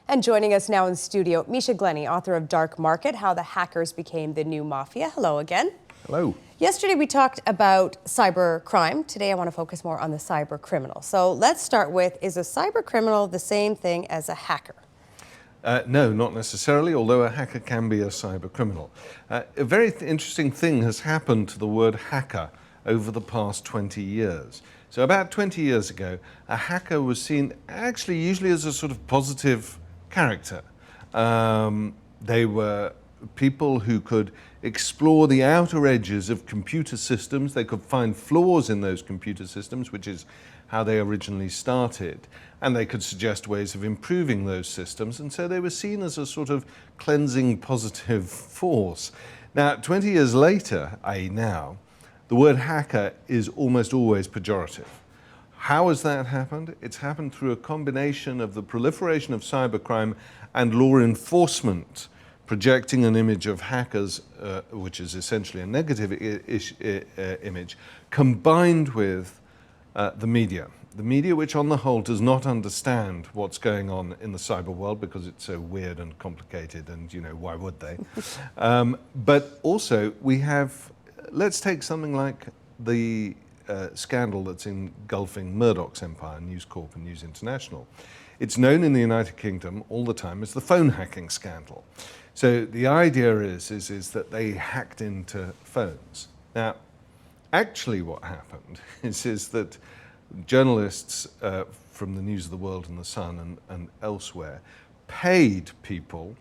And joining us now in studio, Misha Glenny, author of DarkMarket, How the Hackers Became the New Mafia. Hello again. Hello. Yesterday we talked about cybercrime. Today I want to focus more on the cyber criminal. So let's start with, is a cyber criminal the same thing as a hacker? No, not necessarily, although a hacker can be a cyber criminal. A very interesting thing has happened to the word hacker over the past 20 years. So about 20 years ago, a hacker was seen actually usually as a sort of positive character. They were people who could explore the outer edges of computer systems. They could find flaws in those computer systems, which is how they originally started. And they could suggest ways of improving those systems. And so they were seen as a sort of cleansing, positive force. Now, 20 years later, i.e. now, the word hacker is almost always pejorative. How has that happened? It's happened through a combination of the proliferation of cybercrime and law enforcement projecting an image of hackers, which is essentially a negative image, combined with the media. The media, which on the whole does not understand what's going on in the cyber world because it's so weird and complicated and, you know, why would they? But also we have, let's take something like the scandal that's engulfing Murdoch's empire, News Corp and News International. It's known in the United Kingdom all the time as the phone hacking scandal. So the idea is that they hacked into phones. Now, actually what happened is that journalists from the News of the World and the Sun and elsewhere paid people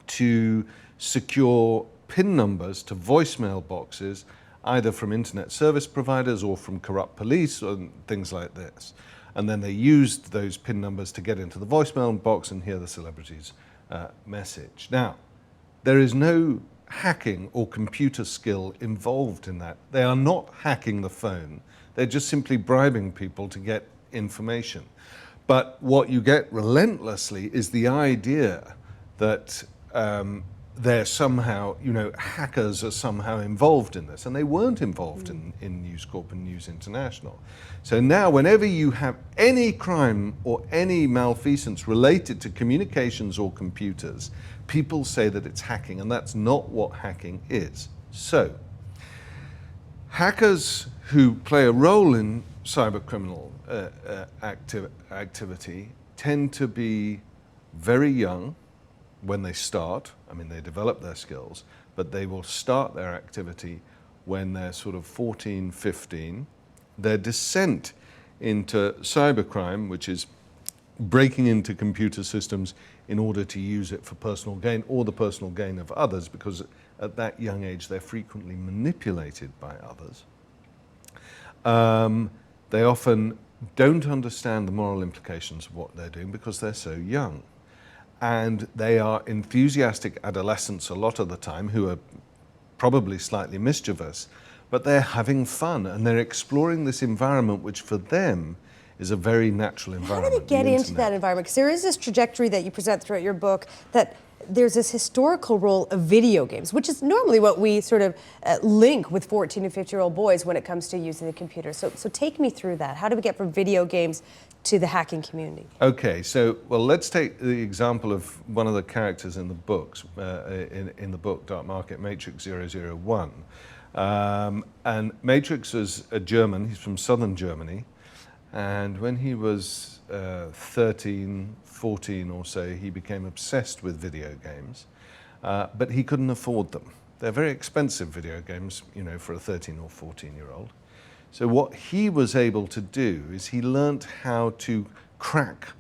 to secure PIN numbers to voicemail boxes, either from internet service providers or from corrupt police and things like this. And then they used those PIN numbers to get into the voicemail box and hear the celebrity's message. Now, there is no hacking or computer skill involved in that. They are not hacking the phone. They're just simply bribing people to get information. But what you get relentlessly is the idea that they're somehow, you know, hackers are somehow involved in this, and they weren't involved in News Corp and News International. So now whenever you have any crime or any malfeasance related to communications or computers, people say that it's hacking, and that's not what hacking is. So hackers who play a role in cybercriminal activity tend to be very young when they start. I mean, they develop their skills, but they will start their activity when they're sort of 14, 15. Their descent into cybercrime, which is breaking into computer systems in order to use it for personal gain or the personal gain of others, because at that young age they're frequently manipulated by others. They often don't understand the moral implications of what they're doing because they're so young. And they are enthusiastic adolescents a lot of the time who are probably slightly mischievous, but they're having fun and they're exploring this environment which for them is a very natural environment. How do they get into that environment? Because there is this trajectory that you present throughout your book that there's this historical role of video games, which is normally what we sort of link with 14 and 15-year-old boys when it comes to using the computer. So take me through that. How do we get from video games to the hacking community? Okay, so, well, let's take the example of one of the characters in the books, in the book DarkMarket, Matrix 001. And Matrix was a German, he's from southern Germany, and when he was 13, 14 or so, he became obsessed with video games, but he couldn't afford them. They're very expensive video games, you know, for a 13 or 14-year-old. So what he was able to do is he learnt how to crack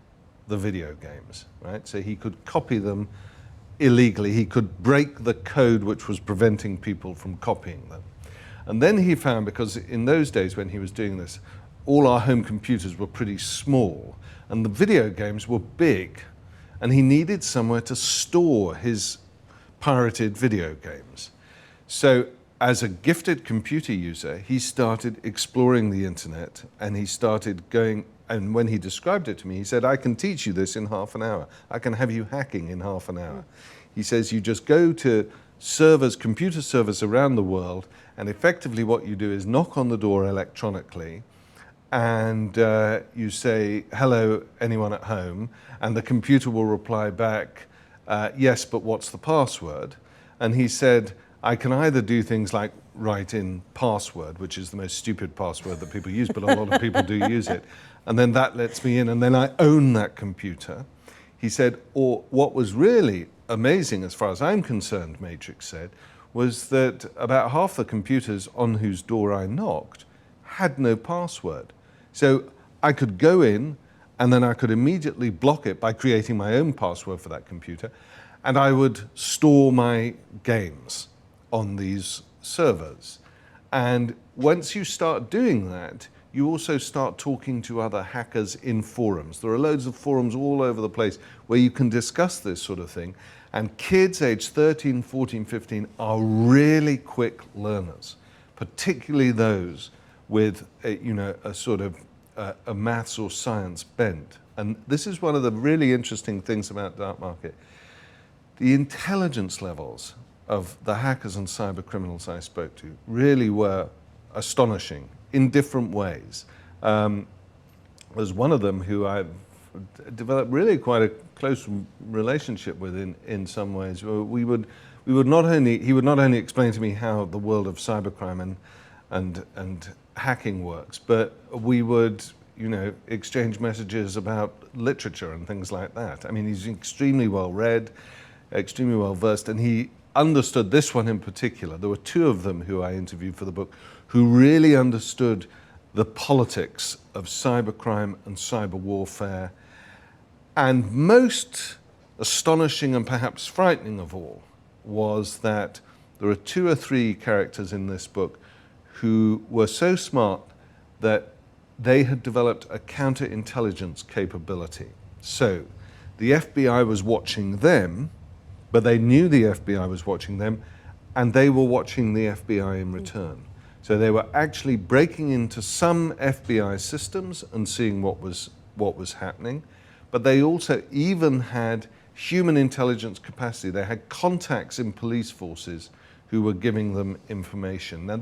the video games, right? So he could copy them illegally. He could break the code which was preventing people from copying them. And then he found, because in those days when he was doing this, all our home computers were pretty small and the video games were big, and he needed somewhere to store his pirated video games. So as a gifted computer user, he started exploring the internet, and he started going, and when he described it to me, he said, I can teach you this in half an hour. I can have you hacking in half an hour. He says, you just go to servers, computer servers around the world, and effectively what you do is knock on the door electronically, and you say, hello, anyone at home? And the computer will reply back, yes, but what's the password? And he said, I can either do things like write in password, which is the most stupid password that people use, but a lot of people do use it. And then that lets me in, and then I own that computer. He said, or what was really amazing, as far as I'm concerned, Matrix said, was that about half the computers on whose door I knocked had no password. So I could go in, and then I could immediately block it by creating my own password for that computer, and I would store my games on these servers. And once you start doing that, you also start talking to other hackers in forums. There are loads of forums all over the place where you can discuss this sort of thing. And kids aged 13, 14, 15 are really quick learners, particularly those with a sort of a maths or science bent. And this is one of the really interesting things about DarkMarket. The intelligence levels of the hackers and cyber criminals I spoke to really were astonishing in different ways. There's one of them who I've developed really quite a close relationship with in some ways. He would not only explain to me how the world of cybercrime and hacking works, but we would exchange messages about literature and things like that. I mean, he's extremely well read, extremely well versed, and he understood this one in particular. There were two of them who I interviewed for the book who really understood the politics of cybercrime and cyber warfare. And most astonishing and perhaps frightening of all was that there are 2 or 3 characters in this book who were so smart that they had developed a counterintelligence capability. So the FBI was watching them, but they knew the FBI was watching them, and they were watching the FBI in return. So they were actually breaking into some FBI systems and seeing what was happening, but they also even had human intelligence capacity. They had contacts in police forces who were giving them information. Now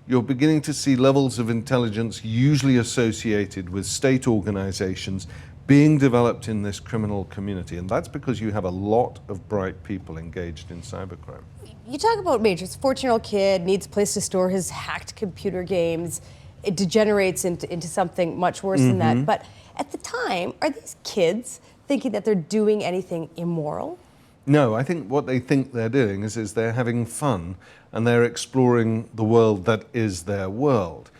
you're beginning to see levels of intelligence usually associated with state organizations being developed in this criminal community, and that's because you have a lot of bright people engaged in cybercrime. You talk about Matrix, 14-year-old kid needs a place to store his hacked computer games. It degenerates into something much worse than that. But at the time, are these kids thinking that they're doing anything immoral? No, I think what they think they're doing is they're having fun and they're exploring the world that is their world.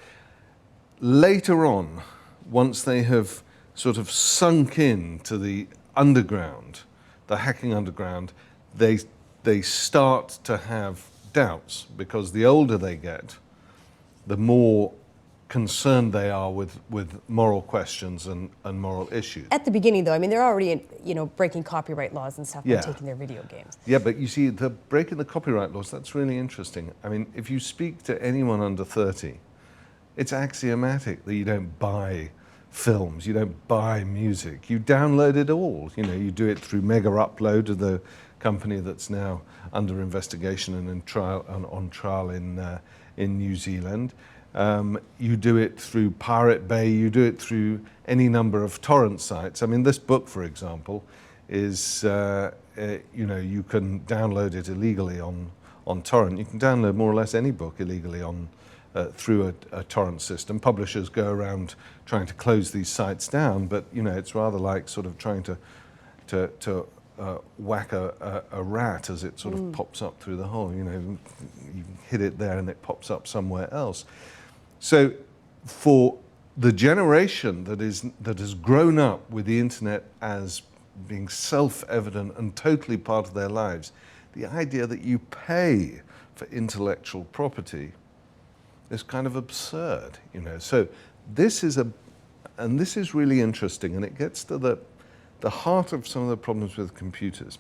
Later on, once they have sort of sunk into the underground, the hacking underground, they start to have doubts, because the older they get, the more concerned they are with moral questions and moral issues. At the beginning, though, I mean, they're already, breaking copyright laws and stuff by Yeah. taking their video games. Yeah, but you see, the breaking the copyright laws, that's really interesting. I mean, if you speak to anyone under 30, it's axiomatic that you don't buy films, you don't buy music, you download it all. You do it through Mega Upload, the company that's now under investigation and on trial in New Zealand. You do it through Pirate Bay, you do it through any number of torrent sites. I mean, this book, for example, is, you can download it illegally on torrent. You can download more or less any book illegally through a torrent system. Publishers go around trying to close these sites down, but it's rather like sort of trying to whack a rat as it sort of pops up through the hole. You hit it there and it pops up somewhere else. So for the generation that has grown up with the internet as being self-evident and totally part of their lives, the idea that you pay for intellectual property is kind of absurd, So this is really interesting, and it gets to the heart of some of the problems with computers.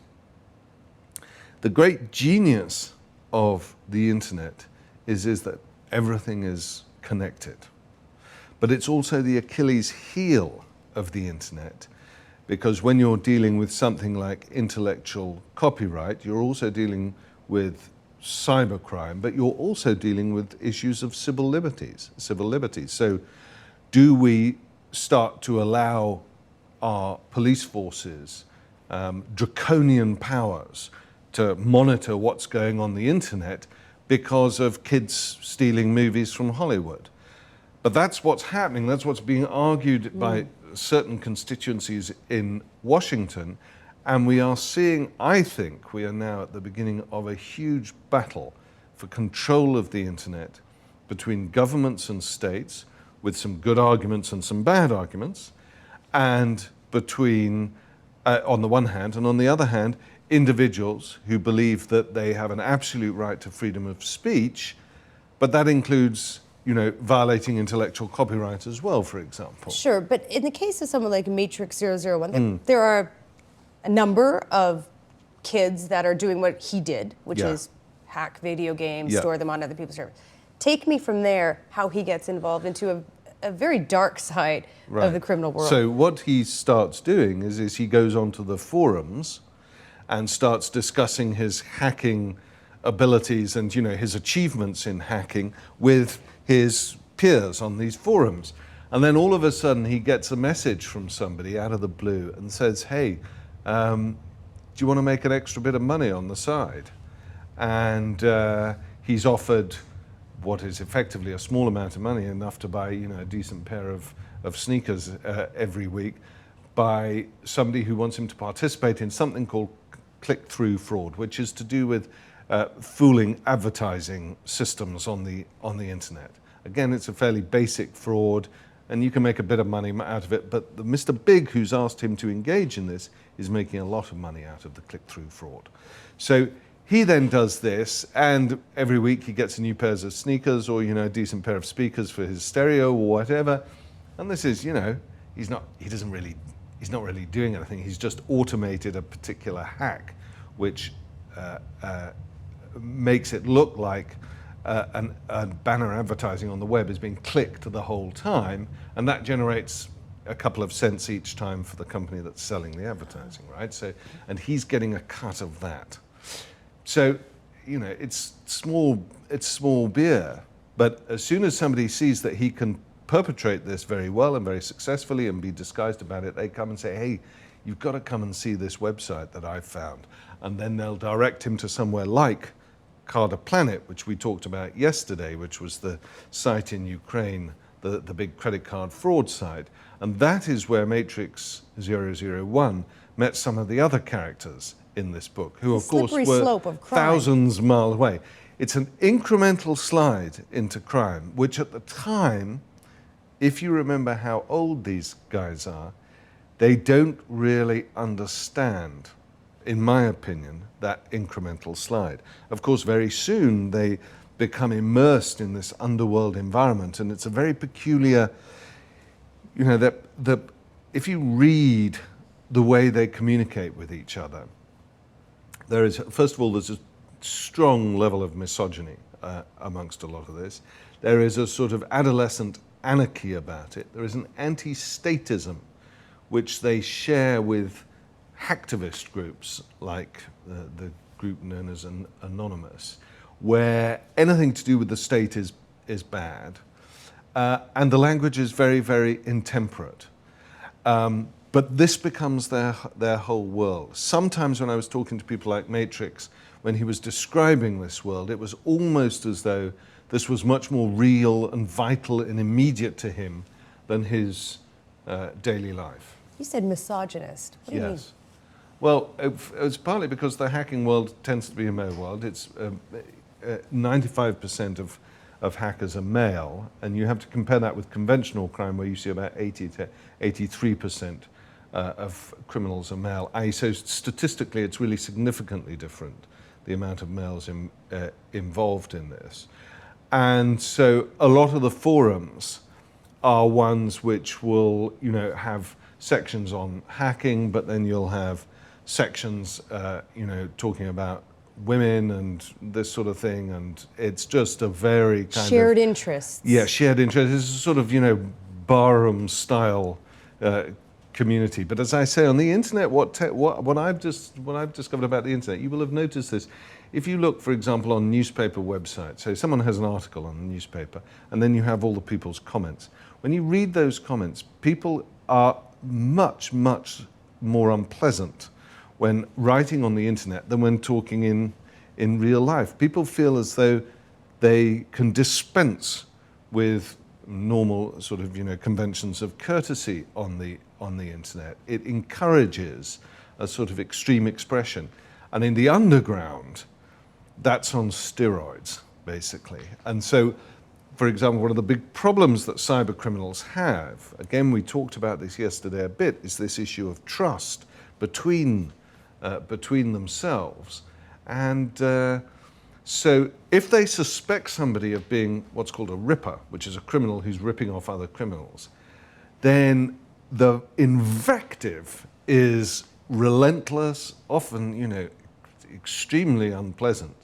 The great genius of the internet is that everything is connected. But it's also the Achilles heel of the internet, because when you're dealing with something like intellectual copyright, you're also dealing with cybercrime, but you're also dealing with issues of civil liberties. So do we start to allow our police forces draconian powers to monitor what's going on the internet because of kids stealing movies from Hollywood? But that's what's happening. That's what's being argued by certain constituencies in Washington. And we are seeing, I think, we are now at the beginning of a huge battle for control of the internet between governments and states, with some good arguments and some bad arguments, and between, on the one hand, and on the other hand, individuals who believe that they have an absolute right to freedom of speech, but that includes, violating intellectual copyright as well, for example. Sure, but in the case of someone like Matrix 001, there are a number of kids that are doing what he did, which is hack video games, store them on other people's servers. Take me from there, how he gets involved into a very dark side of the criminal world. So what he starts doing is he goes onto the forums and starts discussing his hacking abilities and his achievements in hacking with his peers on these forums. And then all of a sudden he gets a message from somebody out of the blue and says, hey, do you want to make an extra bit of money on the side? And he's offered what is effectively a small amount of money, enough to buy a decent pair of sneakers every week, by somebody who wants him to participate in something called click-through fraud, which is to do with fooling advertising systems on the internet. Again, it's a fairly basic fraud, and you can make a bit of money out of it, but the Mr. Big, who's asked him to engage in this, is making a lot of money out of the click-through fraud. So he then does this, and every week he gets a new pair of sneakers or a decent pair of speakers for his stereo or whatever. And this is, he's not really doing anything. He's just automated a particular hack, which makes it look like a banner advertising on the web is being clicked the whole time, and that generates a couple of cents each time for the company that's selling the advertising, right? So, and he's getting a cut of that. So, it's small beer, but as soon as somebody sees that he can perpetrate this very well and very successfully and be disguised about it, they come and say, hey, you've got to come and see this website that I've found. And then they'll direct him to somewhere like Carter Planet, which we talked about yesterday, which was the site in Ukraine, the big credit card fraud site. And that is where Matrix 001 met some of the other characters in this book, who of course were thousands of miles away. It's an incremental slide into crime, which at the time, if you remember how old these guys are, they don't really understand, in my opinion, that incremental slide. Of course, very soon they become immersed in this underworld environment, and it's a very peculiar, if you read the way they communicate with each other, there is, first of all, there's a strong level of misogyny amongst a lot of this. There is a sort of adolescent anarchy about it. There is an anti-statism which they share with hacktivist groups like the group known as Anonymous, where anything to do with the state is bad, and the language is very, very intemperate. But this becomes their whole world. Sometimes when I was talking to people like Matrix, when he was describing this world, it was almost as though this was much more real and vital and immediate to him than his daily life. You said misogynist. What do you mean? Well, it's partly because the hacking world tends to be a male world. It's 95% of hackers are male, and you have to compare that with conventional crime, where you see about 80 to 83% of criminals are male. So statistically, it's really significantly different, the amount of males involved in this. And so a lot of the forums are ones which will, have sections on hacking, but then you'll have sections, talking about women and this sort of thing, and it's just a very kind shared interests. Yeah, shared interests. It's a sort of, barroom style community. But as I say, on the internet, what I've discovered about the internet, you will have noticed this, if you look, for example, on newspaper websites, so someone has an article on the newspaper, and then you have all the people's comments. When you read those comments, people are much, much more unpleasant when writing on the internet than when talking in real life. People feel as though they can dispense with normal sort of, conventions of courtesy on the internet. It encourages a sort of extreme expression. And in the underground, that's on steroids, basically. And so, for example, one of the big problems that cyber criminals have, again, we talked about this yesterday a bit, is this issue of trust between themselves. And so if they suspect somebody of being what's called a ripper, which is a criminal who's ripping off other criminals, then the invective is relentless, often, extremely unpleasant.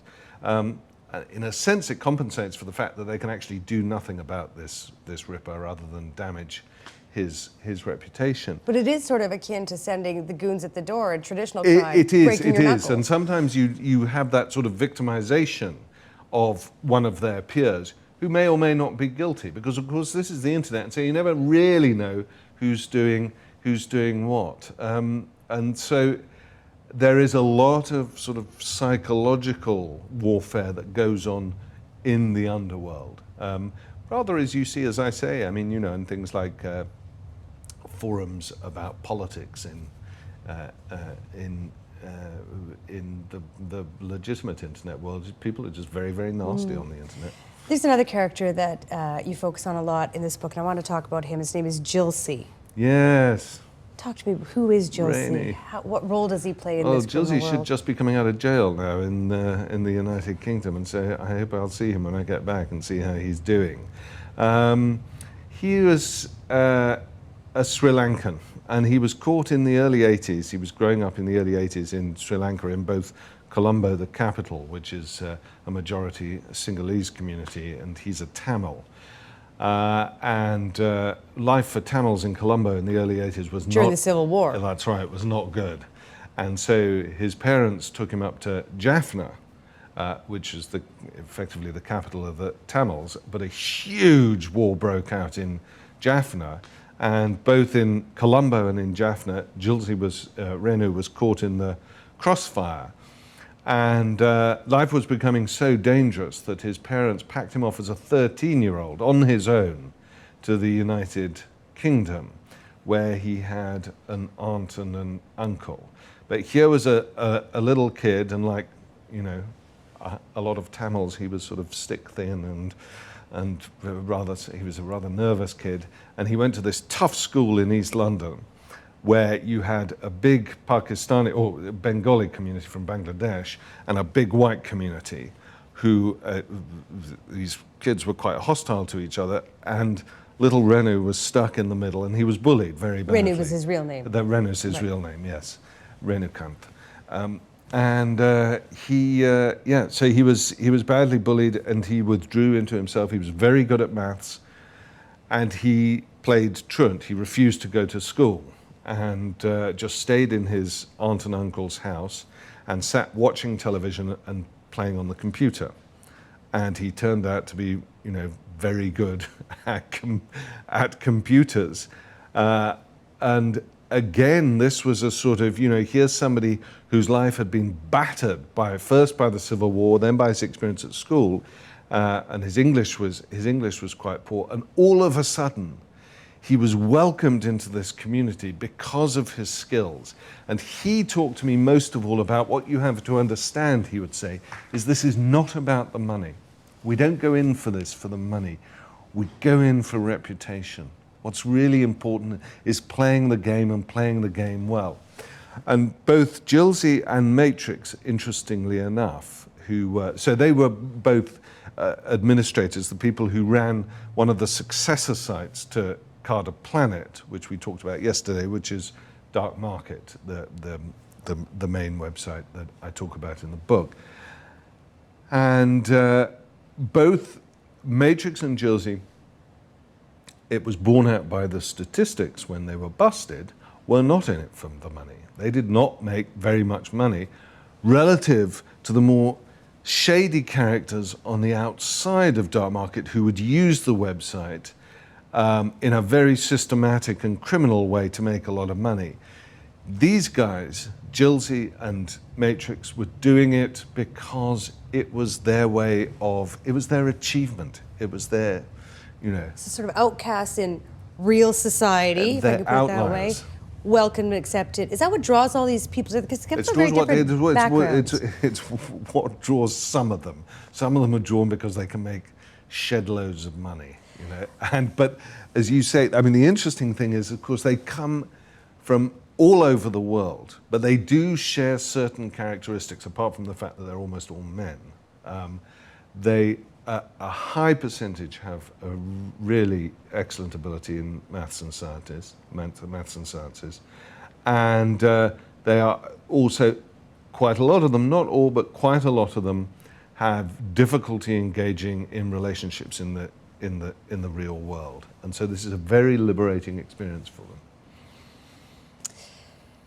In a sense, it compensates for the fact that they can actually do nothing about this ripper rather than damage his reputation. But it is sort of akin to sending the goons at the door in traditional crime. It is, breaking your knuckles. and sometimes you have that sort of victimization of one of their peers who may or may not be guilty, because of course this is the internet, and so you never really know who's doing what. And so there is a lot of sort of psychological warfare that goes on in the underworld. Rather, as you see, as I say, I mean, in things like forums about politics in the legitimate internet world, people are just very, very nasty on the internet. There's another character that you focus on a lot in this book, and I want to talk about him. His name is Gilsey. Yes. Talk to me. Who is Gilsey? What role does he play in this criminal Gilsey world? should just be coming out of jail now in the United Kingdom, and so I hope I'll see him when I get back and see how he's doing. He was a Sri Lankan, and he was caught in the early 80s. He was growing up in the early 80s in Sri Lanka, in both Colombo, the capital, which is a majority Sinhalese community, and he's a Tamil. And life for Tamils in Colombo in the early 80s was during the Civil War. That's right, was not good. And so his parents took him up to Jaffna, which is effectively the capital of the Tamils, but a huge war broke out in Jaffna. And both in Colombo and in Jaffna, Renu was caught in the crossfire. And life was becoming so dangerous that his parents packed him off as a 13-year-old on his own to the United Kingdom, where he had an aunt and an uncle. But here was a little kid, and like, a lot of Tamils, he was sort of stick thin and he was a rather nervous kid. And he went to this tough school in East London, where you had a big Pakistani or Bengali community from Bangladesh and a big white community who, these kids were quite hostile to each other, and little Renu was stuck in the middle, and he was bullied very badly. Renu was his real name. Renu's his real name, yes. Renukant. So he was badly bullied, and he withdrew into himself. He was very good at maths, and he played truant. He refused to go to school, and just stayed in his aunt and uncle's house and sat watching television and playing on the computer. And he turned out to be, very good at computers. And again, this was a sort of, here's somebody whose life had been battered first by the Civil War, then by his experience at school, and his English was quite poor. And all of a sudden, he was welcomed into this community because of his skills. And he talked to me most of all about what you have to understand, he would say, is this is not about the money. We don't go in for this for the money. We go in for reputation. What's really important is playing the game and playing the game well. And both Gilsey and Matrix, interestingly enough, so they were both administrators, the people who ran one of the successor sites to Carter Planet, which we talked about yesterday, which is DarkMarket, the main website that I talk about in the book. And both Matrix and Gilsey, it was borne out by the statistics when they were busted, were not in it for the money. They did not make very much money relative to the more shady characters on the outside of DarkMarket who would use the website in a very systematic and criminal way to make a lot of money. These guys, Jilzy and Matrix, were doing it because it was their way of, it was their achievement. It was their, you know. So sort of outcasts in real society, if I could put it that way. Welcome and accepted. Is that what draws all these people? Because it's a very different background. It's what draws some of them. Some of them are drawn because they can make shed loads of money, you know. But as you say, I mean, the interesting thing is, of course, they come from all over the world, but they do share certain characteristics, apart from the fact that they're almost all men. A high percentage have a really excellent ability in maths and sciences, and they are also, quite a lot of them, not all, but quite a lot of them, have difficulty engaging in relationships in the real world, and so this is a very liberating experience for them.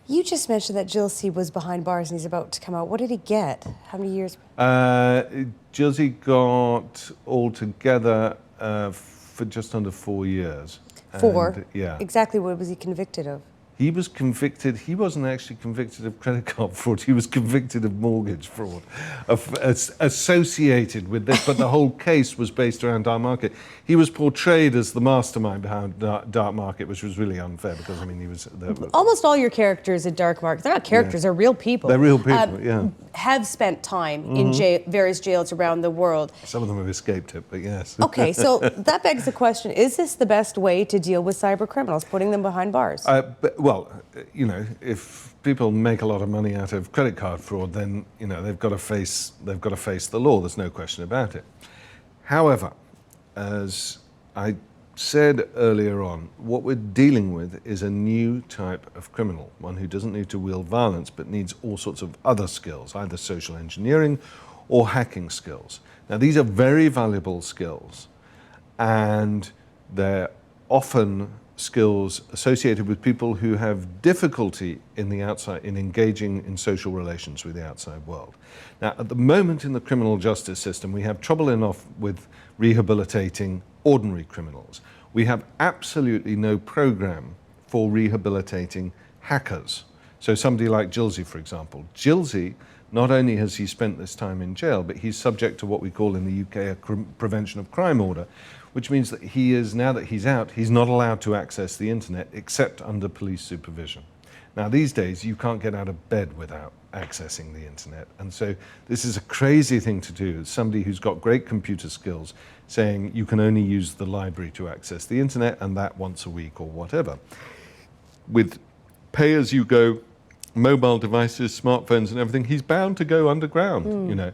You just mentioned that Jilzy was behind bars and he's about to come out. What did he get? How many years? Jilzy got altogether for just under 4 years. 4? And, yeah. Exactly what was he convicted of? He was convicted, he wasn't actually convicted of credit card fraud, he was convicted of mortgage fraud associated with this, but the whole case was based around DarkMarket. He was portrayed as the mastermind behind DarkMarket, which was really unfair because, I mean, he was... Almost all your characters at DarkMarket, they're not characters, they're real people. They're real people, yeah. Have spent time in various jails around the world. Some of them have escaped it, but yes. Okay, so that begs the question, is this the best way to deal with cyber criminals, putting them behind bars? Well, you know, if people make a lot of money out of credit card fraud, then, you know, they've got to face the law. There's no question about it. However, as I said earlier on, what we're dealing with is a new type of criminal, one who doesn't need to wield violence but needs all sorts of other skills, either social engineering or hacking skills. Now, these are very valuable skills, and they're often skills associated with people who have difficulty in engaging in social relations with the outside world. Now, at the moment in the criminal justice system, we have trouble enough with rehabilitating ordinary criminals. We have absolutely no program for rehabilitating hackers. So somebody like Jilzy, for example. Jilzy, not only has he spent this time in jail, but he's subject to what we call in the UK a prevention of crime order, which means that he is, now that he's out, he's not allowed to access the internet except under police supervision. Now, these days, you can't get out of bed without accessing the internet. And so this is a crazy thing to do. It's somebody who's got great computer skills saying you can only use the library to access the internet, and that once a week or whatever. With pay-as-you-go mobile devices, smartphones and everything, he's bound to go underground, you know.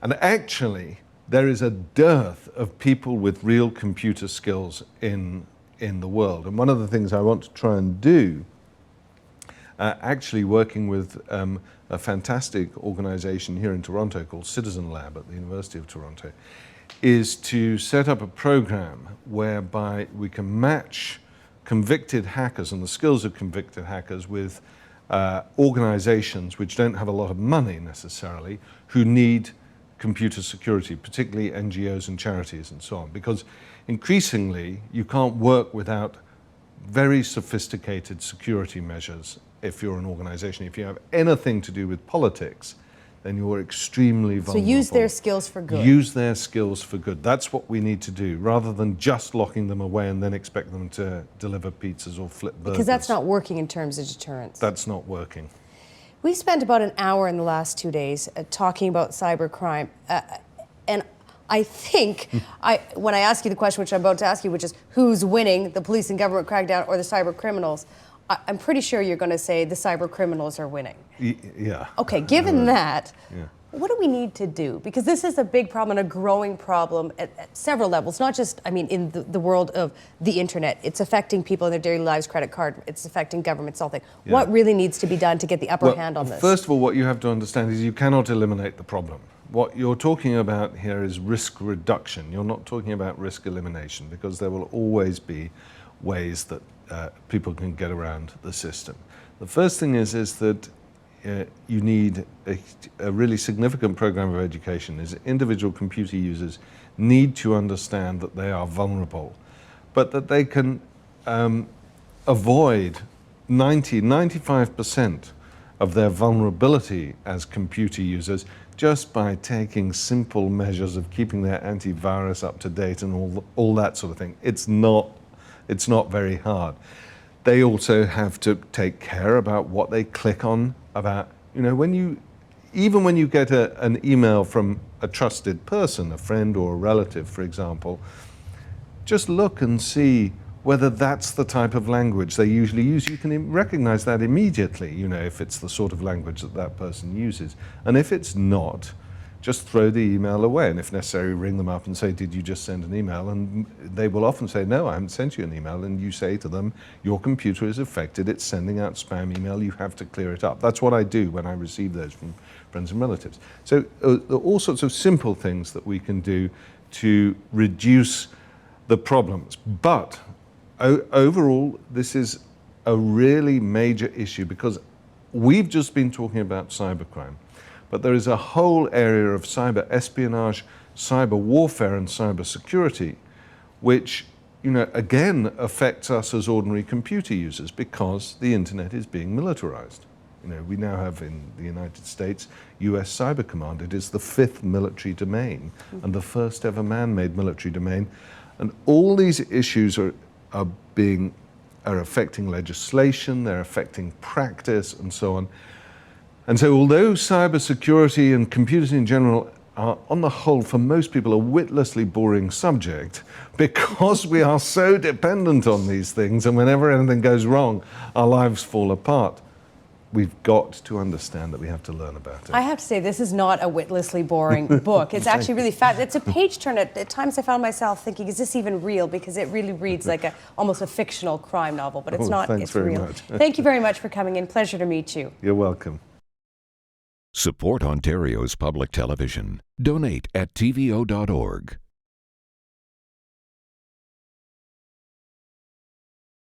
And actually, there is a dearth of people with real computer skills in the world. And one of the things I want to try and do, actually working with a fantastic organization here in Toronto called Citizen Lab at the University of Toronto, is to set up a program whereby we can match convicted hackers and the skills of convicted hackers with organizations which don't have a lot of money necessarily, who need computer security, particularly NGOs and charities and so on, because increasingly you can't work without very sophisticated security measures if you're an organization. If you have anything to do with politics, then you're extremely vulnerable. So use their skills for good. Use their skills for good. That's what we need to do, rather than just locking them away and then expect them to deliver pizzas or flip burgers. Because that's not working in terms of deterrence. That's not working. We spent about an hour in the last 2 days talking about cybercrime. And I think, when I ask you the question which I'm about to ask you, which is who's winning, the police and government crackdown or the cyber criminals, I'm pretty sure you're going to say the cyber criminals are winning. Yeah. Okay, given that, what do we need to do? Because this is a big problem and a growing problem at several levels, not just, I mean, in the world of the internet. It's affecting people in their daily lives, credit card, it's affecting governments, all things. Yeah. What really needs to be done to get the upper hand on this? First of all, what you have to understand is you cannot eliminate the problem. What you're talking about here is risk reduction. You're not talking about risk elimination, because there will always be ways that people can get around the system. The first thing is that you need a really significant program of education is that individual computer users need to understand that they are vulnerable, but that they can avoid 95% of their vulnerability as computer users just by taking simple measures of keeping their antivirus up to date and all that sort of thing. It's not very hard. They also have to take care about what they click on, about, even when you get an email from a trusted person, a friend or a relative, for example, just look and see whether that's the type of language they usually use. You can recognize that immediately, if it's the sort of language that that person uses. And if it's not, just throw the email away, and if necessary, ring them up and say, did you just send an email? And they will often say, no, I haven't sent you an email. And you say to them, your computer is affected, it's sending out spam email, you have to clear it up. That's what I do when I receive those from friends and relatives. So there are all sorts of simple things that we can do to reduce the problems. But overall, this is a really major issue, because we've just been talking about cybercrime. But there is a whole area of cyber espionage, cyber warfare, and cyber security, which, again, affects us as ordinary computer users, because the internet is being militarized. We now have in the United States, US Cyber Command. It is the 5th military domain and the first ever man-made military domain. And all these issues are affecting legislation, they're affecting practice, and so on. And so although cybersecurity and computers in general are, on the whole, for most people, a witlessly boring subject, because we are so dependent on these things, and whenever anything goes wrong, our lives fall apart, we've got to understand that we have to learn about it. I have to say, this is not a witlessly boring book. It's actually really fast. It's a page turner. At times I found myself thinking, is this even real? Because it really reads like almost a fictional crime novel, but it's not. Thanks it's very real. much. Thank you very much for coming in. Pleasure to meet you. You're welcome. Support Ontario's public television. Donate at tvo.org.